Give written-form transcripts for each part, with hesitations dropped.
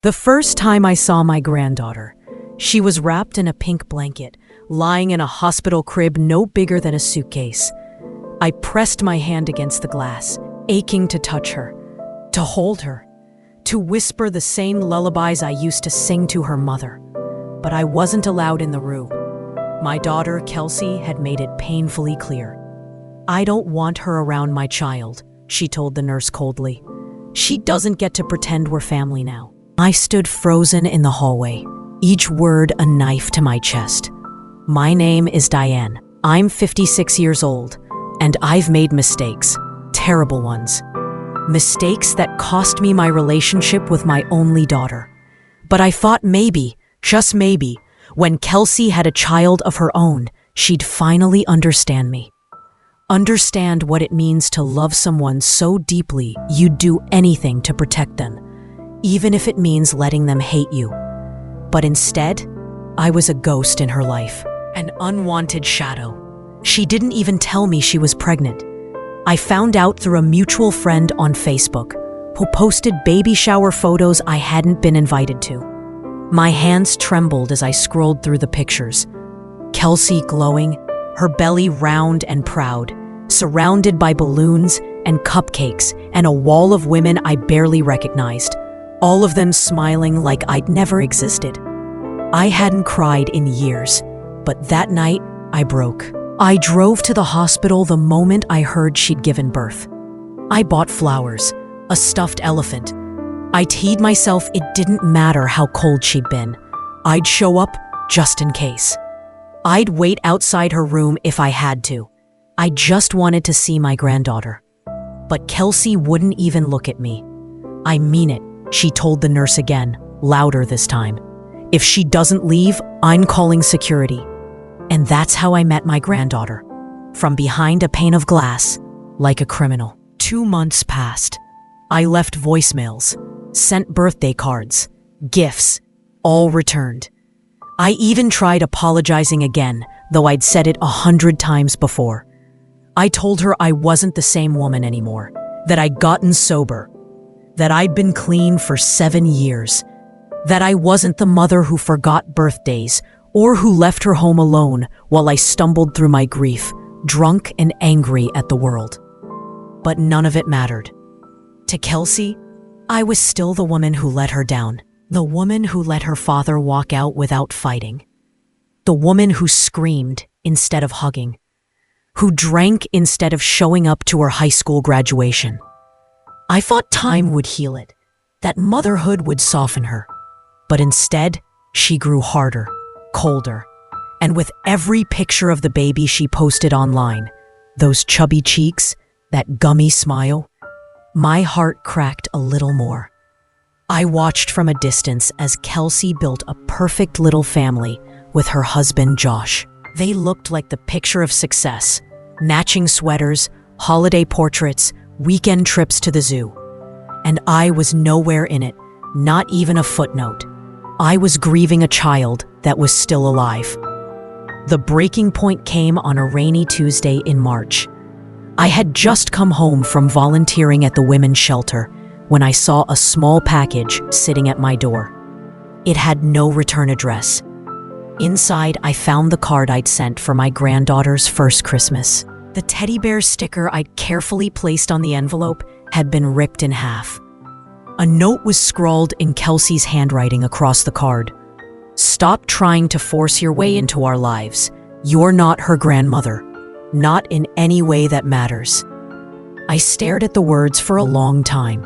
The first time I saw my granddaughter, she was wrapped in a pink blanket, lying in a hospital crib no bigger than a suitcase. I pressed my hand against the glass, aching to touch her, to hold her, to whisper the same lullabies I used to sing to her mother. But I wasn't allowed in the room. My daughter, Kelsey, had made it painfully clear. "I don't want her around my child," she told the nurse coldly. "She doesn't get to pretend we're family now." I stood frozen in the hallway, each word a knife to my chest. My name is Diane. I'm 56 years old, and I've made mistakes, terrible ones. Mistakes that cost me my relationship with my only daughter. But I thought maybe, just maybe, when Kelsey had a child of her own, she'd finally understand me. Understand what it means to love someone so deeply you'd do anything to protect them, even if it means letting them hate you. But instead, I was a ghost in her life, an unwanted shadow. She didn't even tell me she was pregnant. I found out through a mutual friend on Facebook who posted baby shower photos I hadn't been invited to. My hands trembled as I scrolled through the pictures. Kelsey glowing, her belly round and proud, surrounded by balloons and cupcakes and a wall of women I barely recognized, all of them smiling like I'd never existed. I hadn't cried in years, but that night I broke. I drove to the hospital the moment I heard she'd given birth. I bought flowers, a stuffed elephant. I teed myself it didn't matter how cold she'd been. I'd show up just in case. I'd wait outside her room if I had to. I just wanted to see my granddaughter. But Kelsey wouldn't even look at me. "I mean it," she told the nurse again, louder this time. "If she doesn't leave, I'm calling security." And that's how I met my granddaughter. From behind a pane of glass, like a criminal. 2 months passed. I left voicemails, sent birthday cards, gifts, all returned. I even tried apologizing again, though I'd said it 100 times before. I told her I wasn't the same woman anymore, that I'd gotten sober, that I'd been clean for 7 years, that I wasn't the mother who forgot birthdays or who left her home alone while I stumbled through my grief, drunk and angry at the world. But none of it mattered. To Kelsey, I was still the woman who let her down, the woman who let her father walk out without fighting, the woman who screamed instead of hugging, who drank instead of showing up to her high school graduation. I thought time would heal it, that motherhood would soften her. But instead, she grew harder, colder, and with every picture of the baby she posted online, those chubby cheeks, that gummy smile, my heart cracked a little more. I watched from a distance as Kelsey built a perfect little family with her husband Josh. They looked like the picture of success: matching sweaters, holiday portraits, weekend trips to the zoo. And I was nowhere in it, not even a footnote. I was grieving a child that was still alive. The breaking point came on a rainy Tuesday in March. I had just come home from volunteering at the women's shelter when I saw a small package sitting at my door. It had no return address. Inside, I found the card I'd sent for my granddaughter's first Christmas. The teddy bear sticker I'd carefully placed on the envelope had been ripped in half. A note was scrawled in Kelsey's handwriting across the card. "Stop trying to force your way into our lives. You're not her grandmother. Not in any way that matters." I stared at the words for a long time.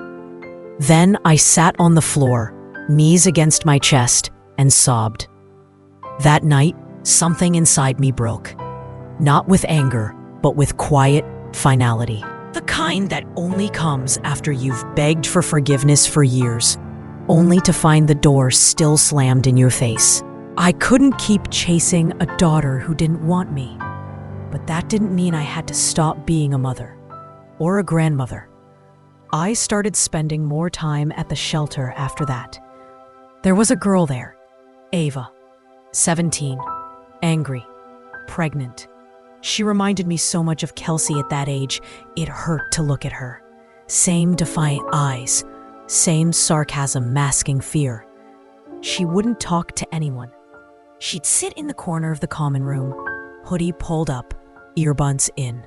Then I sat on the floor, knees against my chest, and sobbed. That night, something inside me broke. Not with anger, but with quiet finality. The kind that only comes after you've begged for forgiveness for years, only to find the door still slammed in your face. I couldn't keep chasing a daughter who didn't want me, but that didn't mean I had to stop being a mother or a grandmother. I started spending more time at the shelter after that. There was a girl there, Ava, 17, angry, pregnant. She reminded me so much of Kelsey at that age, it hurt to look at her. Same defiant eyes, Same sarcasm masking fear. She wouldn't talk to anyone. She'd sit in the corner of the common room, hoodie pulled up, earbuds in.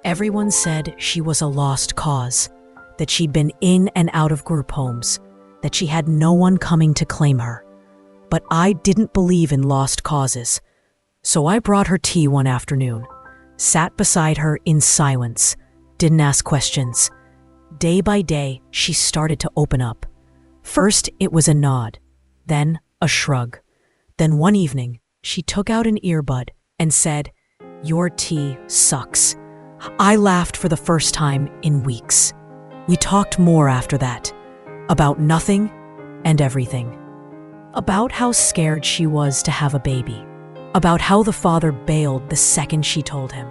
Everyone said she was a lost cause, that she'd been in and out of group homes, that she had no one coming to claim her. But I didn't believe in lost causes, so I brought her tea one afternoon, sat beside her in silence, didn't ask questions. Day by day, she started to open up. First, it was a nod, then a shrug. Then one evening, she took out an earbud and said, "Your tea sucks." I laughed for the first time in weeks. We talked more after that, about nothing and everything. About how scared she was to have a baby. About how the father bailed the second she told him.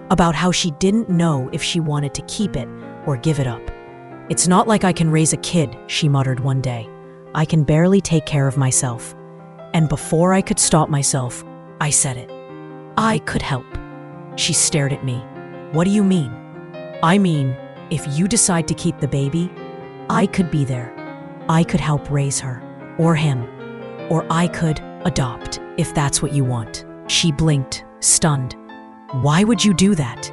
About how she didn't know if she wanted to keep it or give it up. "It's not like I can raise a kid," she muttered one day. "I can barely take care of myself." And before I could stop myself, I said it. I could help. She stared at me. "What do you mean?" "I mean, if you decide to keep the baby, I could be there. I could help raise her, or him, or I could adopt, if that's what you want." She blinked, stunned. "Why would you do that?"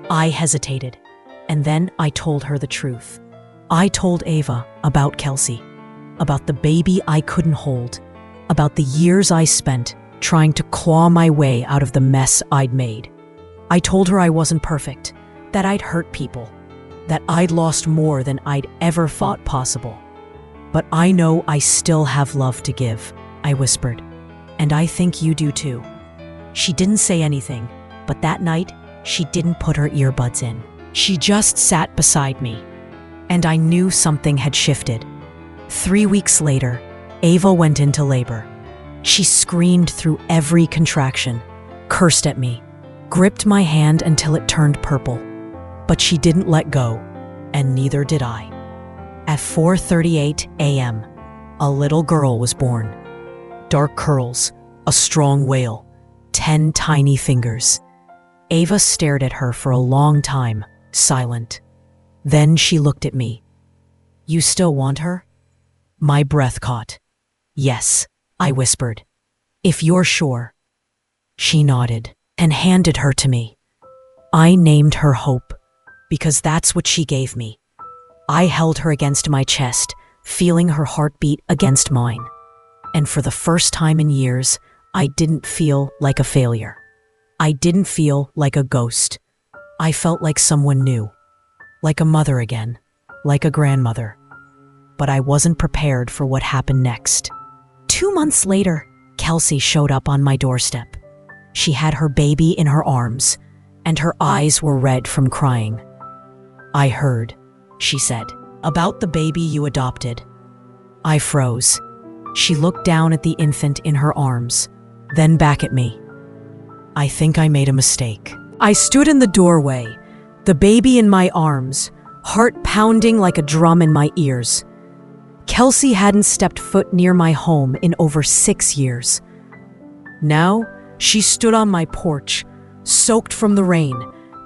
I hesitated, and then I told her the truth. I told Ava about Kelsey, about the baby I couldn't hold, about the years I spent trying to claw my way out of the mess I'd made. I told her I wasn't perfect, that I'd hurt people, that I'd lost more than I'd ever thought possible. "But I know I still have love to give," I whispered, "and I think you do too." She didn't say anything, but that night, she didn't put her earbuds in. She just sat beside me, and I knew something had shifted. 3 weeks later, Ava went into labor. She screamed through every contraction, cursed at me, gripped my hand until it turned purple. But she didn't let go, and neither did I. At 4:38 a.m., a little girl was born. Dark curls, a strong wail, 10 tiny fingers. Ava stared at her for a long time, silent. Then she looked at me. "You still want her?" My breath caught. "Yes," I whispered. "If you're sure." She nodded and handed her to me. I named her Hope, because that's what she gave me. I held her against my chest, feeling her heartbeat against mine. And for the first time in years, I didn't feel like a failure. I didn't feel like a ghost. I felt like someone new, like a mother again, like a grandmother. But I wasn't prepared for what happened next. 2 months later, Kelsey showed up on my doorstep. She had her baby in her arms, and her eyes were red from crying. "I heard," she said, "about the baby you adopted." I froze. She looked down at the infant in her arms, then back at me. "I think I made a mistake." I stood in the doorway, the baby in my arms, heart pounding like a drum in my ears. Kelsey hadn't stepped foot near my home in over 6 years. Now, she stood on my porch, soaked from the rain,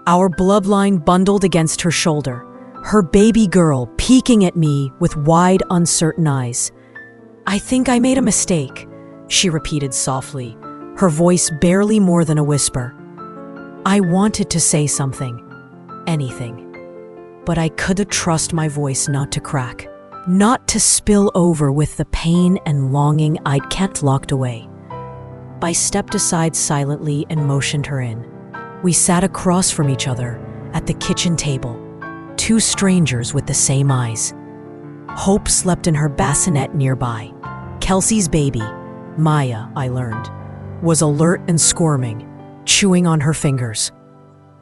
our bloodline bundled against her shoulder, her baby girl peeking at me with wide, uncertain eyes. "I think I made a mistake," she repeated softly, her voice barely more than a whisper. I wanted to say something, anything, but I couldn't trust my voice not to crack, not to spill over with the pain and longing I'd kept locked away. I stepped aside silently and motioned her in. We sat across from each other at the kitchen table, 2 strangers with the same eyes. Hope slept in her bassinet nearby. Kelsey's baby, Maya, I learned, was alert and squirming, chewing on her fingers.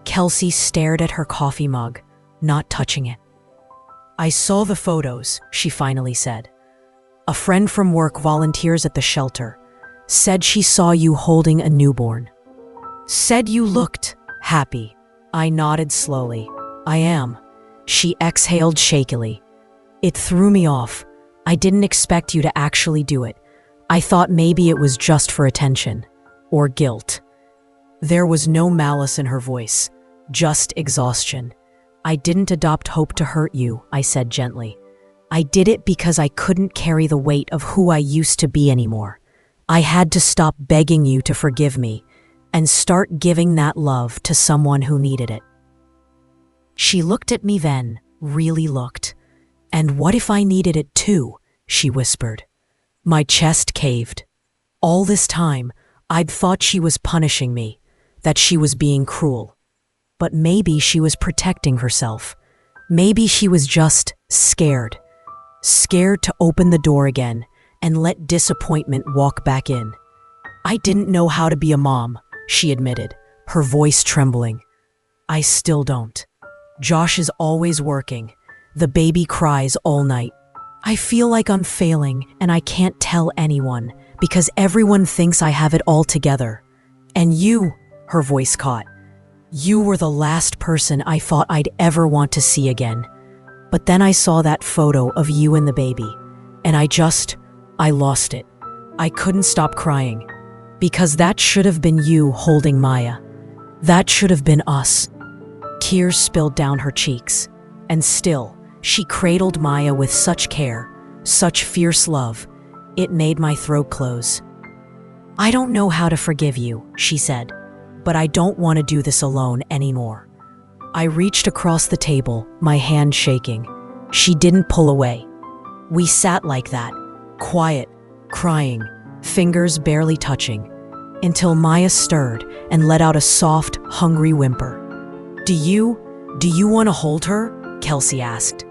Kelsey stared at her coffee mug, not touching it. "I saw the photos," she finally said. "A friend from work volunteers at the shelter. Said she saw you holding a newborn. Said you looked happy." I nodded slowly. "I am." She exhaled shakily. "It threw me off. I didn't expect you to actually do it. I thought maybe it was just for attention. Or guilt." There was no malice in her voice, just exhaustion. "I didn't adopt Hope to hurt you," I said gently. I did it because I couldn't carry the weight of who I used to be anymore. I had to stop begging you to forgive me and start giving that love to someone who needed it." She looked at me then, really looked. "And what if I needed it too?" she whispered. My chest caved. All this time, I'd thought she was punishing me, that she was being cruel. But maybe she was protecting herself. Maybe she was just scared. Scared to open the door again and let disappointment walk back in. "I didn't know how to be a mom," she admitted, her voice trembling. "I still don't. Josh is always working. The baby cries all night. I feel like I'm failing and I can't tell anyone because everyone thinks I have it all together. And you," her voice caught, "you were the last person I thought I'd ever want to see again. But then I saw that photo of you and the baby, and I lost it. I couldn't stop crying. Because that should have been you holding Maya. That should have been us." Tears spilled down her cheeks, and still, she cradled Maya with such care, such fierce love, it made my throat close. "I don't know how to forgive you," she said, "but I don't want to do this alone anymore." I reached across the table, my hand shaking. She didn't pull away. We sat like that, quiet, crying, fingers barely touching, until Maya stirred and let out a soft, hungry whimper. Do you want to hold her?" Kelsey asked.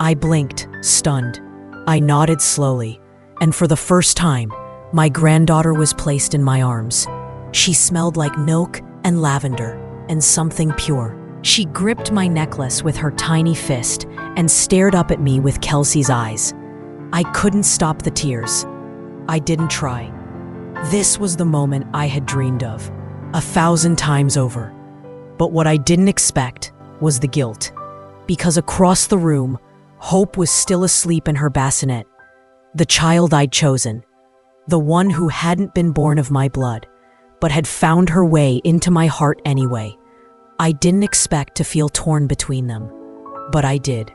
I blinked, stunned. I nodded slowly, and for the first time, my granddaughter was placed in my arms. She smelled like milk and lavender and something pure. She gripped my necklace with her tiny fist and stared up at me with Kelsey's eyes. I couldn't stop the tears. I didn't try. This was the moment I had dreamed of, 1,000 times over. But what I didn't expect was the guilt. Because across the room, Hope was still asleep in her bassinet. The child I'd chosen. The one who hadn't been born of my blood, but had found her way into my heart anyway. I didn't expect to feel torn between them, but I did.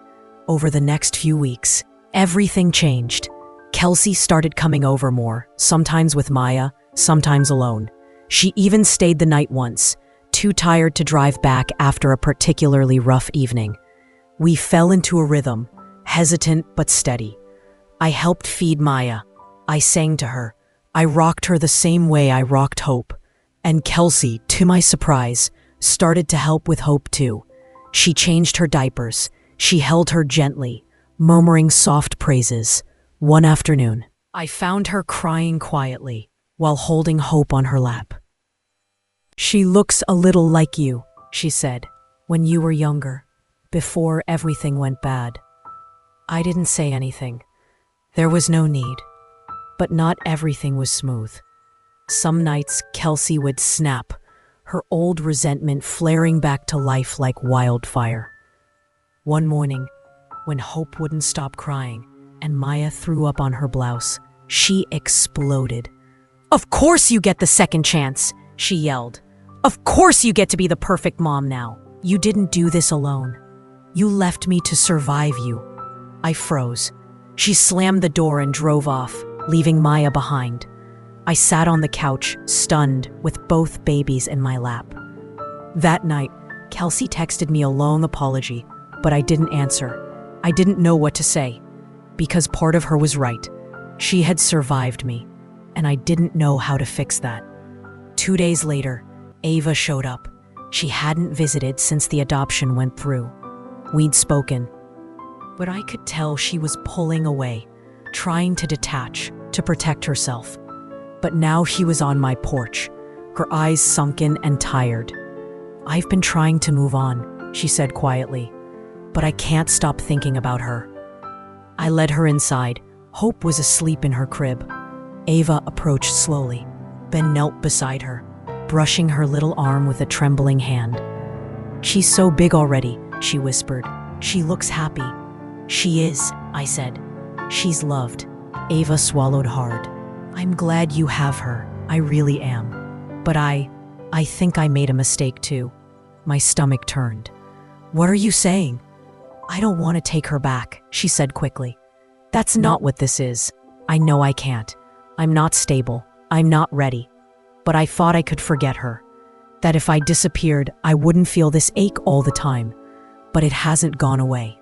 Over the next few weeks, everything changed. Kelsey started coming over more, sometimes with Maya, sometimes alone. She even stayed the night once, too tired to drive back after a particularly rough evening. We fell into a rhythm, hesitant but steady. I helped feed Maya. I sang to her. I rocked her the same way I rocked Hope. And Kelsey, to my surprise, started to help with Hope too. She changed her diapers. She held her gently, murmuring soft praises. One afternoon, I found her crying quietly while holding Hope on her lap. "She looks a little like you," she said, "when you were younger, before everything went bad." I didn't say anything. There was no need. But not everything was smooth. Some nights Kelsey would snap, her old resentment flaring back to life like wildfire. One morning, when Hope wouldn't stop crying and Maya threw up on her blouse, she exploded. "Of course you get the second chance," she yelled. "Of course you get to be the perfect mom now. You didn't do this alone. You left me to survive you." I froze. She slammed the door and drove off, leaving Maya behind. I sat on the couch, stunned, with both babies in my lap. That night, Kelsey texted me a long apology, but I didn't answer. I didn't know what to say, because part of her was right. She had survived me, and I didn't know how to fix that. 2 days later, Ava showed up. She hadn't visited since the adoption went through. We'd spoken, but I could tell she was pulling away, trying to detach, to protect herself. But now she was on my porch, her eyes sunken and tired. "I've been trying to move on," she said quietly, "but I can't stop thinking about her." I led her inside. Hope was asleep in her crib. Ava approached slowly, then knelt beside her, brushing her little arm with a trembling hand. "She's so big already," she whispered. "She looks happy." "She is," I said. "She's loved." Ava swallowed hard. "I'm glad you have her. I really am. But I think I made a mistake too." My stomach turned. "What are you saying?" "I don't want to take her back," she said quickly. That's not what this is. I know I can't. I'm not stable. I'm not ready. But I thought I could forget her. That if I disappeared, I wouldn't feel this ache all the time. But it hasn't gone away.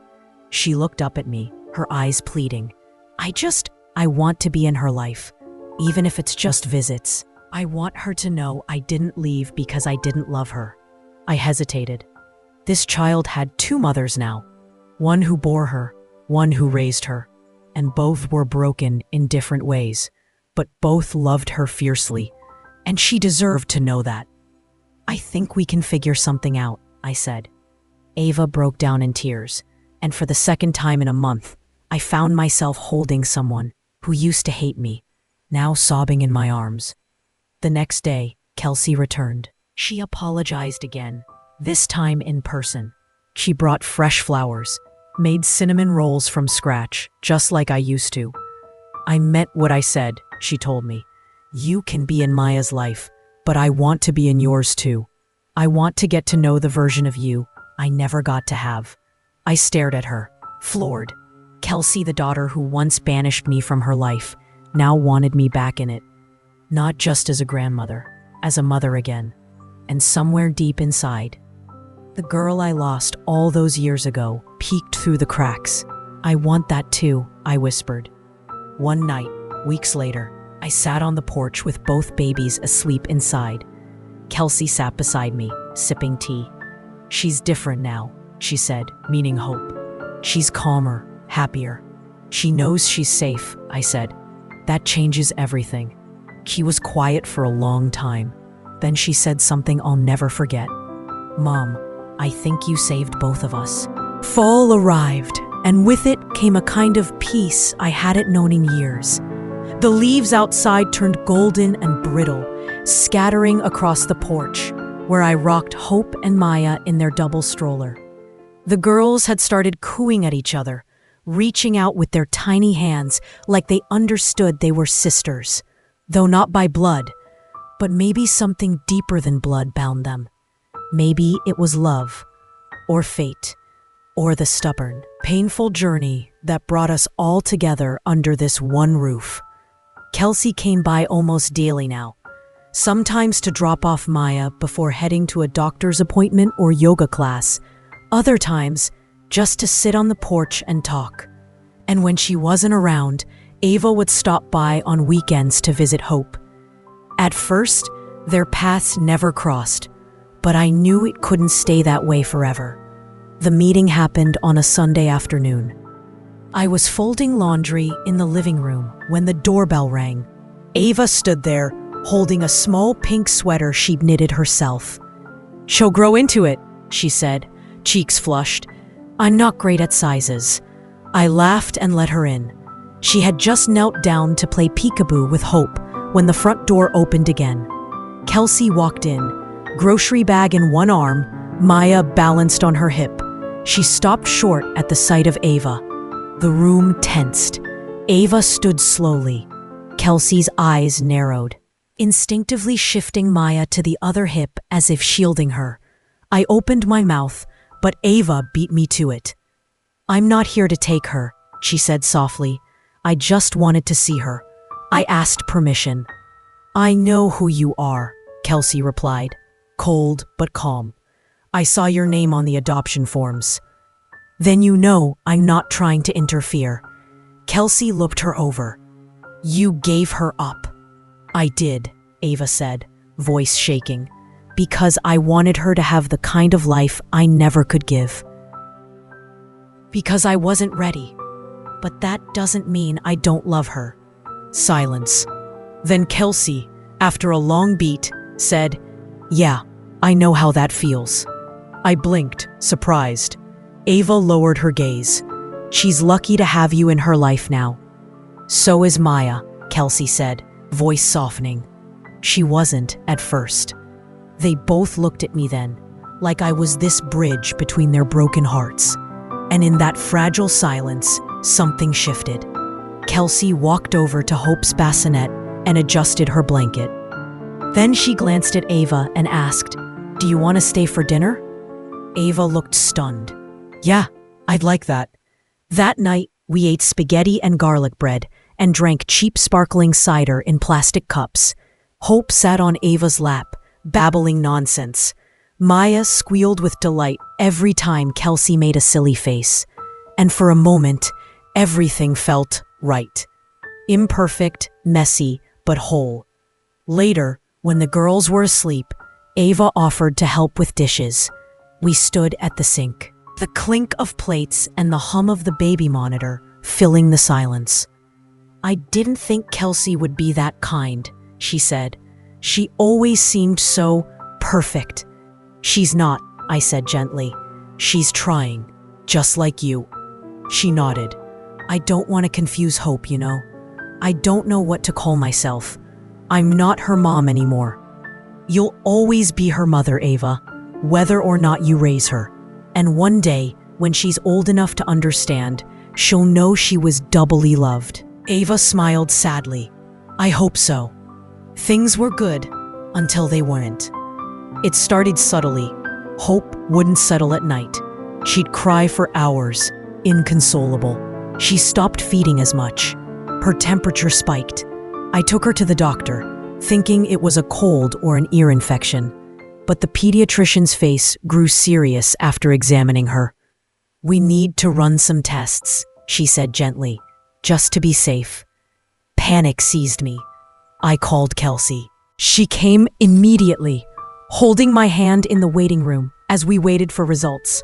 She looked up at me, her eyes pleading. I want to be in her life, even if it's just visits. I want her to know I didn't leave because I didn't love her. I hesitated. This child had two mothers now. One who bore her, one who raised her. And both were broken in different ways, but both loved her fiercely. And she deserved to know that. I think we can figure something out, I said. Ava broke down in tears, and for the second time in a month, I found myself holding someone who used to hate me, now sobbing in my arms. The next day, Kelsey returned. She apologized again, this time in person. She brought fresh flowers, made cinnamon rolls from scratch, just like I used to. I meant what I said, she told me. You can be in Maya's life, but I want to be in yours too. I want to get to know the version of you I never got to have. I stared at her, floored. Kelsey, the daughter who once banished me from her life, now wanted me back in it. Not just as a grandmother, as a mother again. And somewhere deep inside, the girl I lost all those years ago peeked through the cracks. I want that too, I whispered. One night, weeks later, I sat on the porch with both babies asleep inside. Kelsey sat beside me, sipping tea. She's different now, she said, meaning hope. She's calmer, happier. She knows she's safe, I said. That changes everything. She was quiet for a long time. Then she said something I'll never forget. Mom, I think you saved both of us. Fall arrived, and with it came a kind of peace I hadn't known in years. The leaves outside turned golden and brittle, scattering across the porch, where I rocked Hope and Maya in their double stroller. The girls had started cooing at each other, reaching out with their tiny hands like they understood they were sisters, though not by blood, but maybe something deeper than blood bound them. Maybe it was love, or fate, or the stubborn, painful journey that brought us all together under this one roof. Kelsey came by almost daily now, sometimes to drop off Maya before heading to a doctor's appointment or yoga class, other times just to sit on the porch and talk. And when she wasn't around, Ava would stop by on weekends to visit Hope. At first, their paths never crossed, but I knew it couldn't stay that way forever. The meeting happened on a Sunday afternoon. I was folding laundry in the living room when the doorbell rang. Ava stood there, holding a small pink sweater she'd knitted herself. "She'll grow into it," she said, cheeks flushed. "I'm not great at sizes." I laughed and let her in. She had just knelt down to play peekaboo with Hope when the front door opened again. Kelsey walked in, grocery bag in one arm, Maya balanced on her hip. She stopped short at the sight of Ava. The room tensed. Ava stood slowly. Kelsey's eyes narrowed, instinctively shifting Maya to the other hip as if shielding her. I opened my mouth, but Ava beat me to it. "I'm not here to take her," she said softly. "I just wanted to see her. I asked permission." "I know who you are," Kelsey replied, cold but calm. "I saw your name on the adoption forms." "Then you know I'm not trying to interfere." Kelsey looked her over. "You gave her up." "I did," Ava said, voice shaking, "because I wanted her to have the kind of life I never could give. Because I wasn't ready. But that doesn't mean I don't love her." Silence. Then Kelsey, after a long beat, said, "Yeah, I know how that feels." I blinked, surprised. Ava lowered her gaze. "She's lucky to have you in her life now." "So is Maya," Kelsey said, voice softening. She wasn't at first. They both looked at me then, like I was this bridge between their broken hearts. And in that fragile silence, something shifted. Kelsey walked over to Hope's bassinet and adjusted her blanket. Then she glanced at Ava and asked, "Do you want to stay for dinner?" Ava looked stunned. "Yeah, I'd like that." That night, We ate spaghetti and garlic bread and drank cheap sparkling cider in plastic cups. Hope sat on Ava's lap, babbling nonsense. Maya squealed with delight every time Kelsey made a silly face. And for a moment, everything felt right. Imperfect, messy, but whole. Later, when the girls were asleep, Ava offered to help with dishes. We stood at the sink, the clink of plates and the hum of the baby monitor filling the silence. "I didn't think Kelsey would be that kind," she said. "She always seemed so perfect." "She's not," I said gently. "She's trying, just like you." She nodded. "I don't want to confuse Hope, you know. I don't know what to call myself. I'm not her mom anymore." "You'll always be her mother, Ava, whether or not you raise her. And one day, when she's old enough to understand, she'll know she was doubly loved." Ava smiled sadly. "I hope so." Things were good until they weren't. It started subtly. Hope wouldn't settle at night. She'd cry for hours, inconsolable. She stopped feeding as much. Her temperature spiked. I took her to the doctor, thinking it was a cold or an ear infection. But the pediatrician's face grew serious after examining her. "We need to run some tests," she said gently, "just to be safe." Panic seized me. I called Kelsey. She came immediately, holding my hand in the waiting room as we waited for results.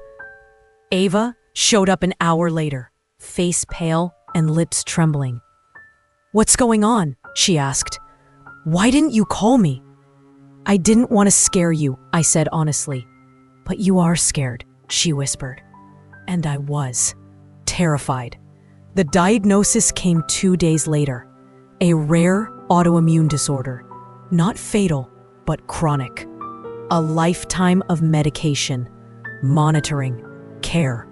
Ava showed up an hour later, face pale and lips trembling. "What's going on?" she asked. "Why didn't you call me?" "I didn't want to scare you," I said honestly. "But you are scared," she whispered. And I was terrified. The diagnosis came 2 days later. A rare autoimmune disorder. Not fatal, but chronic. A lifetime of medication, monitoring, care.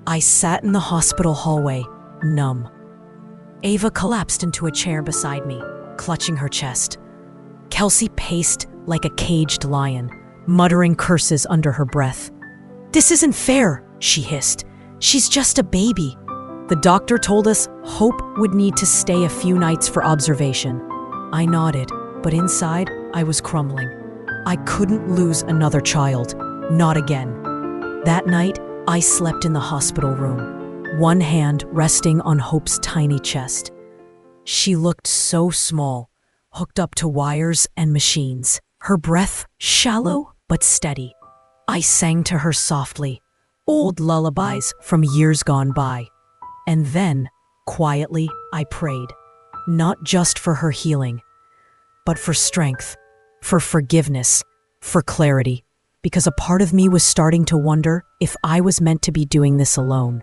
I sat in the hospital hallway, numb. Ava collapsed into a chair beside me, clutching her chest. Kelsey paced like a caged lion, muttering curses under her breath. "This isn't fair," she hissed. "She's just a baby." The doctor told us Hope would need to stay a few nights for observation. I nodded, but inside I was crumbling. I couldn't lose another child, not again. That night, I slept in the hospital room, one hand resting on Hope's tiny chest. She looked so small, hooked up to wires and machines, her breath shallow but steady. I sang to her softly, old lullabies from years gone by. And then, quietly, I prayed, not just for her healing, but for strength, for forgiveness, for clarity, because a part of me was starting to wonder if I was meant to be doing this alone.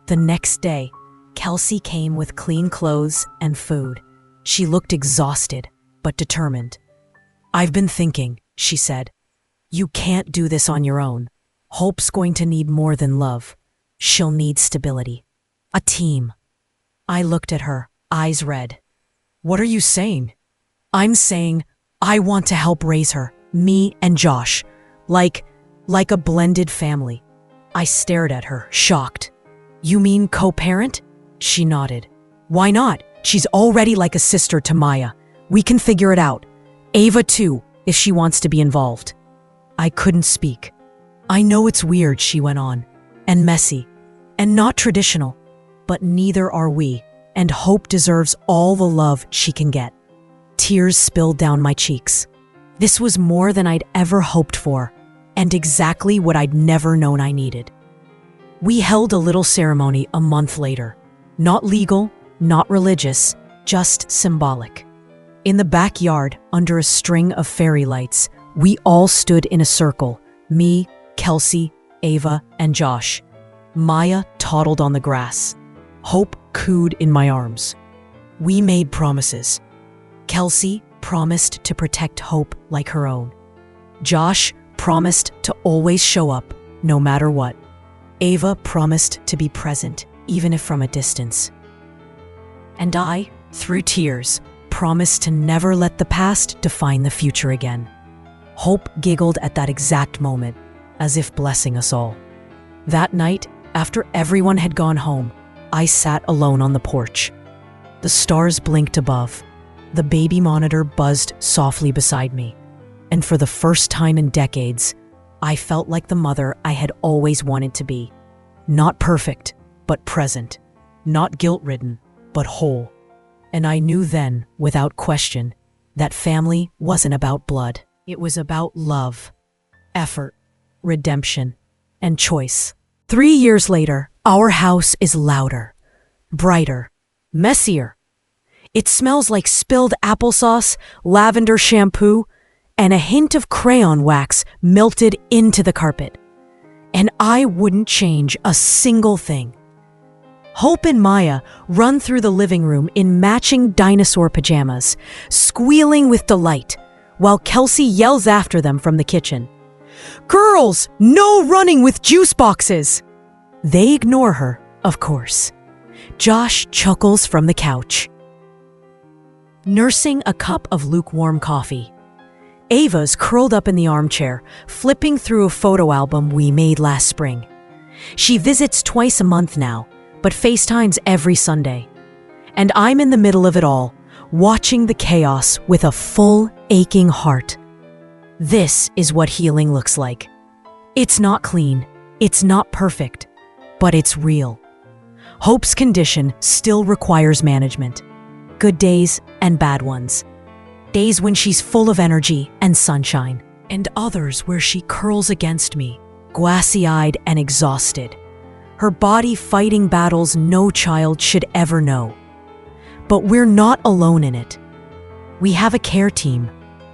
The next day, Kelsey came with clean clothes and food. She looked exhausted, but determined. "I've been thinking," she said. "You can't do this on your own. Hope's going to need more than love. She'll need stability. A team." I looked at her, eyes red. "What are you saying?" "I'm saying I want to help raise her, me and Josh, like a blended family." I stared at her, shocked. "You mean co-parent?" She nodded. "Why not? She's already like a sister to Maya. We can figure it out. Ava too, if she wants to be involved." I couldn't speak. "I know it's weird," she went on, "and messy, and not traditional, but neither are we, and Hope deserves all the love she can get." Tears spilled down my cheeks. This was more than I'd ever hoped for, and exactly what I'd never known I needed. We held a little ceremony a month later. Not legal, not religious, just symbolic. In the backyard, under a string of fairy lights, we all stood in a circle, me, Kelsey, Ava, and Josh. Maya toddled on the grass. Hope cooed in my arms. We made promises. Kelsey promised to protect Hope like her own. Josh promised to always show up, no matter what. Ava promised to be present, even if from a distance. And I, through tears, promised to never let the past define the future again. Hope giggled at that exact moment, as if blessing us all. That night, after everyone had gone home, I sat alone on the porch. The stars blinked above. The baby monitor buzzed softly beside me. And for the first time in decades, I felt like the mother I had always wanted to be. Not perfect, but present. Not guilt-ridden, but whole. And I knew then, without question, that family wasn't about blood. It was about love, effort, redemption, and choice. 3 years later, our house is louder, brighter, messier. It smells like spilled applesauce, lavender shampoo, and a hint of crayon wax melted into the carpet. And I wouldn't change a single thing. Hope and Maya run through the living room in matching dinosaur pajamas, squealing with delight, while Kelsey yells after them from the kitchen. "Girls, no running with juice boxes!" They ignore her, of course. Josh chuckles from the couch, nursing a cup of lukewarm coffee. Ava's curled up in the armchair, flipping through a photo album we made last spring. She visits twice a month now, but FaceTimes every Sunday. And I'm in the middle of it all, watching the chaos with a full, aching heart. This is what healing looks like. It's not clean, it's not perfect, but it's real. Hope's condition still requires management. Good days and bad ones. Days when she's full of energy and sunshine, and others where she curls against me, glassy-eyed and exhausted. Her body fighting battles no child should ever know. But we're not alone in it. We have a care team,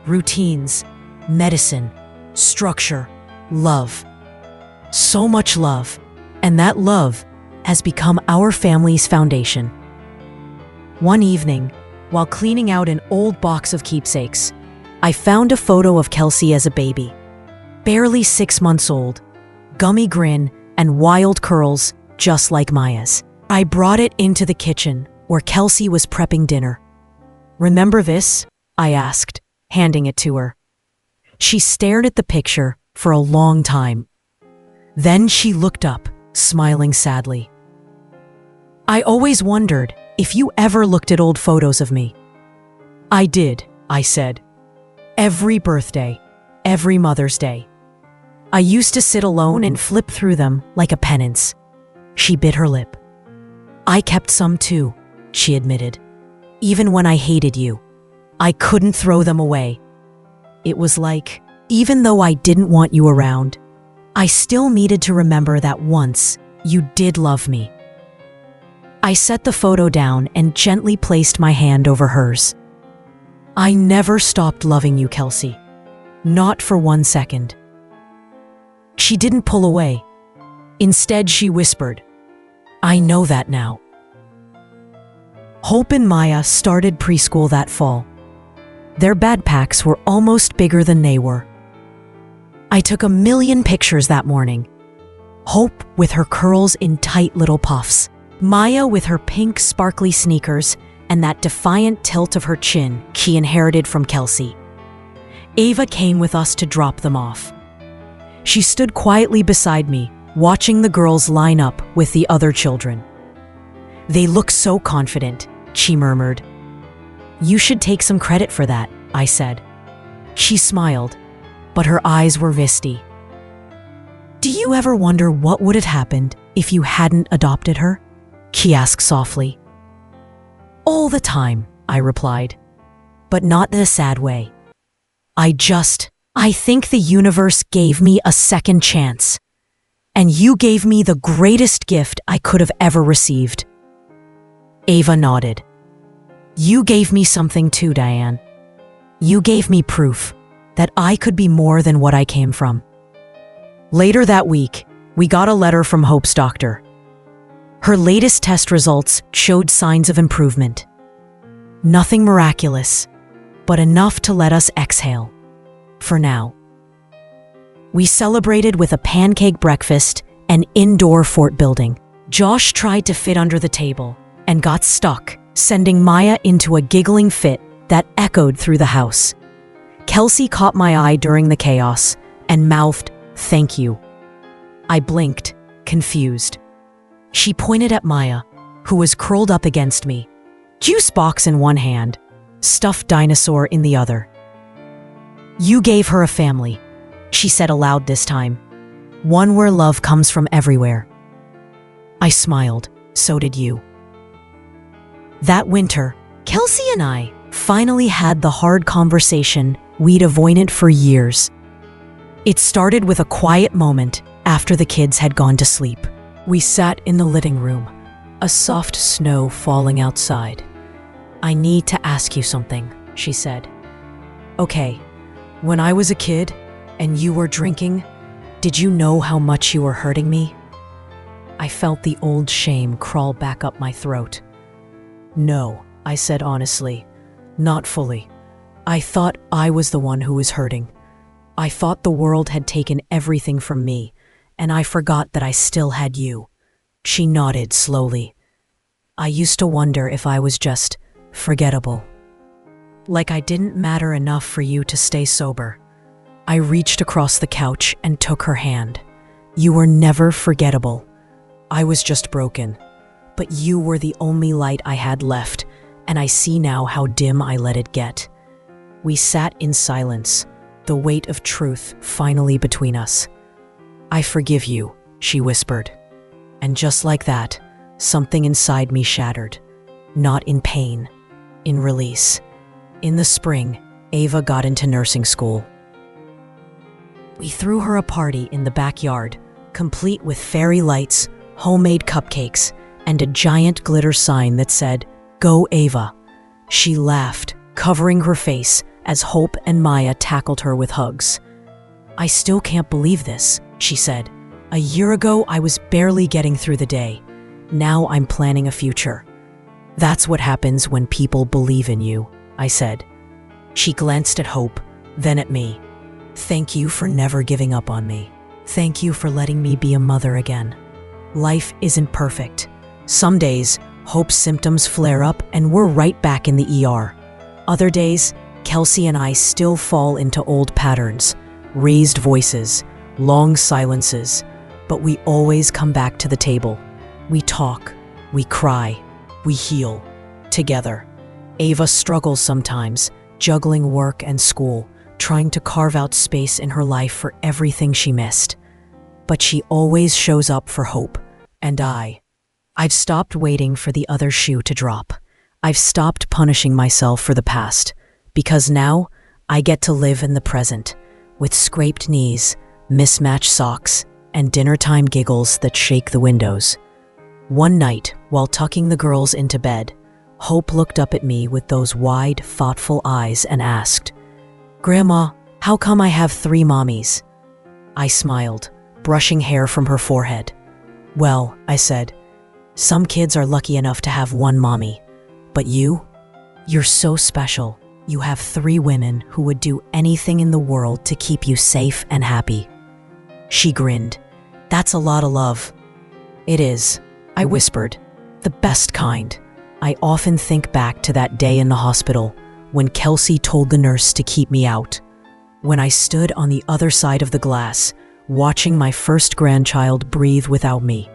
routines, medicine, structure, love. So much love, and that love has become our family's foundation. One evening, while cleaning out an old box of keepsakes, I found a photo of Kelsey as a baby. Barely 6 months old, gummy grin and wild curls just like Maya's. I brought it into the kitchen where Kelsey was prepping dinner. "Remember this?" I asked, handing it to her. She stared at the picture for a long time. Then she looked up, smiling sadly. "I always wondered if you ever looked at old photos of me." "I did," I said. "Every birthday, every Mother's Day. I used to sit alone and flip through them like a penance." She bit her lip. "I kept some too," she admitted. "Even when I hated you, I couldn't throw them away. It was like, even though I didn't want you around, I still needed to remember that once you did love me." I set the photo down and gently placed my hand over hers. "I never stopped loving you, Kelsey. Not for 1 second." She didn't pull away. Instead, she whispered, "I know that now." Hope and Maya started preschool that fall. Their backpacks were almost bigger than they were. I took 1,000,000 pictures that morning. Hope with her curls in tight little puffs. Maya with her pink sparkly sneakers and that defiant tilt of her chin she inherited from Kelsey. Ava came with us to drop them off. She stood quietly beside me, watching the girls line up with the other children. "They look so confident," she murmured. "You should take some credit for that," I said. She smiled, but her eyes were misty. "Do you ever wonder what would have happened if you hadn't adopted her?" she asked softly. "All the time," I replied, but not in a sad way. I think the universe gave me a second chance, and you gave me the greatest gift I could have ever received." Ava nodded. "You gave me something too, Diane. You gave me proof that I could be more than what I came from." Later that week, we got a letter from Hope's doctor. Her latest test results showed signs of improvement. Nothing miraculous, but enough to let us exhale. For now. We celebrated with a pancake breakfast and indoor fort building. Josh tried to fit under the table and got stuck, sending Maya into a giggling fit that echoed through the house. Kelsey caught my eye during the chaos and mouthed, "Thank you." I blinked, confused. She pointed at Maya, who was curled up against me, juice box in one hand, stuffed dinosaur in the other. "You gave her a family," she said aloud this time. "One where love comes from everywhere." I smiled. So did you. That winter, Kelsey and I finally had the hard conversation we'd avoided for years. It started with a quiet moment after the kids had gone to sleep. We sat in the living room, a soft snow falling outside. "I need to ask you something," she said. "Okay, when I was a kid and you were drinking, did you know how much you were hurting me?" I felt the old shame crawl back up my throat. "No," I said honestly, "not fully. I thought I was the one who was hurting. I thought the world had taken everything from me, and I forgot that I still had you." She nodded slowly. "I used to wonder if I was just forgettable. Like I didn't matter enough for you to stay sober." I reached across the couch and took her hand. "You were never forgettable. I was just broken. But you were the only light I had left, and I see now how dim I let it get." We sat in silence, the weight of truth finally between us. "I forgive you," she whispered. And just like that, something inside me shattered. Not in pain, in release. In the spring, Ava got into nursing school. We threw her a party in the backyard, complete with fairy lights, homemade cupcakes, and a giant glitter sign that said, "Go Ava." She laughed, covering her face, as Hope and Maya tackled her with hugs. "I still can't believe this," she said. "A year ago, I was barely getting through the day. Now I'm planning a future." "That's what happens when people believe in you," I said. She glanced at Hope, then at me. "Thank you for never giving up on me. Thank you for letting me be a mother again. Life isn't perfect. Some days, Hope's symptoms flare up and we're right back in the ER. Other days, Kelsey and I still fall into old patterns, raised voices, long silences, but we always come back to the table. We talk, we cry, we heal, together. Ava struggles sometimes, juggling work and school, trying to carve out space in her life for everything she missed. But she always shows up for Hope, and I've stopped waiting for the other shoe to drop. I've stopped punishing myself for the past, because now I get to live in the present, with scraped knees, mismatched socks, and dinnertime giggles that shake the windows. One night, while tucking the girls into bed, Hope looked up at me with those wide, thoughtful eyes and asked, "Grandma, how come I have 3 mommies?" I smiled, brushing hair from her forehead. "Well," I said, "some kids are lucky enough to have 1 mommy. But you're so special. You have 3 women who would do anything in the world to keep you safe and happy." She grinned. "That's a lot of love." "It is," I whispered. "The best kind." I often think back to that day in the hospital when Kelsey told the nurse to keep me out. When I stood on the other side of the glass, watching my first grandchild breathe without me.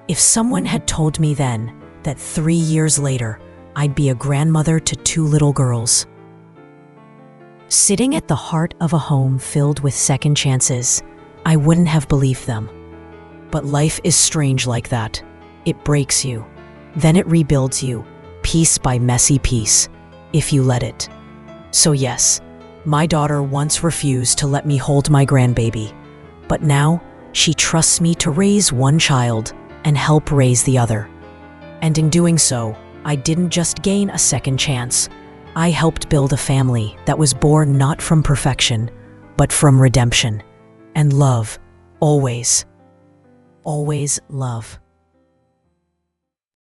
If someone had told me then that 3 years later, I'd be a grandmother to 2 little girls. Sitting at the heart of a home filled with second chances, I wouldn't have believed them. But life is strange like that. It breaks you. Then it rebuilds you, piece by messy piece, if you let it. So yes, my daughter once refused to let me hold my grandbaby, but now she trusts me to raise one child and help raise the other. And in doing so, I didn't just gain a second chance. I helped build a family that was born not from perfection, but from redemption. And love, always, always love.